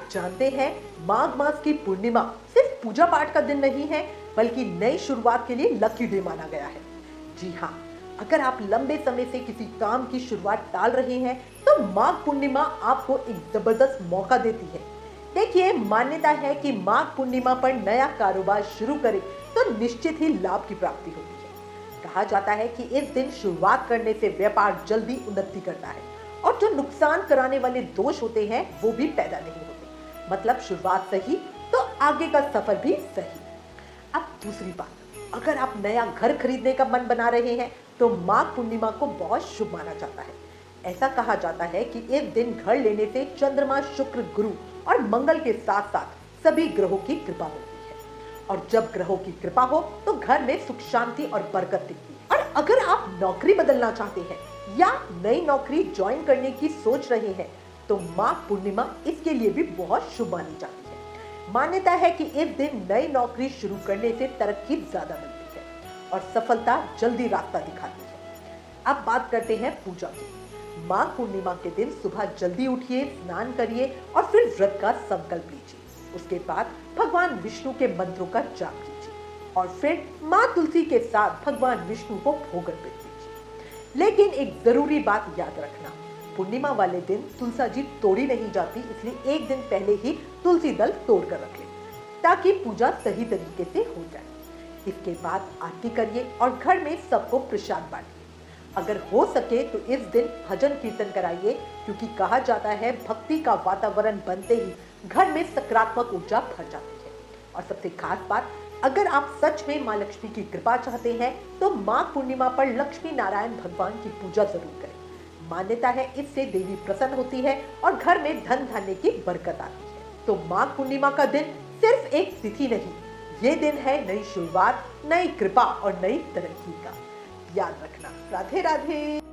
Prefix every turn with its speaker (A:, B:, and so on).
A: आप जानते हैं माघ मास की पूर्णिमा सिर्फ पूजा पाठ का दिन नहीं है, बल्कि नई शुरुआत के लिए लकी डे माना गया है। जी हाँ, अगर आप लंबे समय से किसी काम की शुरुआत टाल रहे हैं, तो माघ पूर्णिमा आपको एक जबरदस्त मौका देती है। देखिए, मान्यता है कि माघ पूर्णिमा पर नया कारोबार शुरू करें तो निश्चित ही लाभ की प्राप्ति होती है। कहा जाता है कि इस दिन शुरुआत करने से व्यापार जल्दी उन्नति करता है और जो नुकसान कराने वाले दोष होते हैं वो भी पैदा नहीं होते। मतलब शुरुआत सही तो आगे का सफर भी सही। अब दूसरी बात, अगर आप नया घर खरीदने का मन बना रहे हैं तो माघ पूर्णिमा को बहुत शुभ माना जाता है। ऐसा कहा जाता है कि इस दिन घर लेने से चंद्रमा, शुक्र, गुरु और मंगल के साथ साथ सभी ग्रहों की कृपा होती है, और जब ग्रहों की कृपा हो तो घर में सुख, शांति और बरकत दिखती है। और अगर आप नौकरी बदलना चाहते हैं या नई नौकरी ज्वाइन करने की सोच रहे हैं तो माघ पूर्णिमा इसके लिए भी बहुत शुभ मानी जाती है। मान्यता है कि इस दिन नई नौकरी शुरू करने से तरक्की ज्यादा मिलती है और सफलता जल्दी रास्ता दिखाती है। अब बात करते हैं पूजा की। माघ पूर्णिमा के दिन सुबह जल्दी उठिए, स्नान करिए और फिर व्रत का संकल्प लीजिए। उसके बाद भगवान विष्णु के मंत्रों का जाप कीजिए और फिर माँ तुलसी के साथ भगवान विष्णु को भोग अर्पित कीजिए। लेकिन एक जरूरी बात याद रखना, पूर्णिमा वाले दिन तुलसी जी तोड़ी नहीं जाती, इसलिए एक दिन पहले ही तुलसी दल तोड़ कर रख लें ताकि पूजा सही तरीके से हो जाए। इसके बाद आरती करिए और घर में सबको प्रसाद बांटिए। अगर हो सके तो इस दिन भजन कीर्तन कराइए, क्योंकि कहा जाता है भक्ति का वातावरण बनते ही घर में सकारात्मक ऊर्जा भर जाती है। और सबसे खास बात, अगर आप सच में माँ लक्ष्मी की कृपा चाहते हैं तो माघ पूर्णिमा पर लक्ष्मी नारायण भगवान की पूजा जरूर करें। मान्यता है इससे देवी प्रसन्न होती है और घर में धन धान्य की बरकत आती है। तो माघ पूर्णिमा का दिन सिर्फ एक तिथि नहीं, ये दिन है नई शुरुआत, नई कृपा और नई तरक्की का। याद रखना। राधे राधे।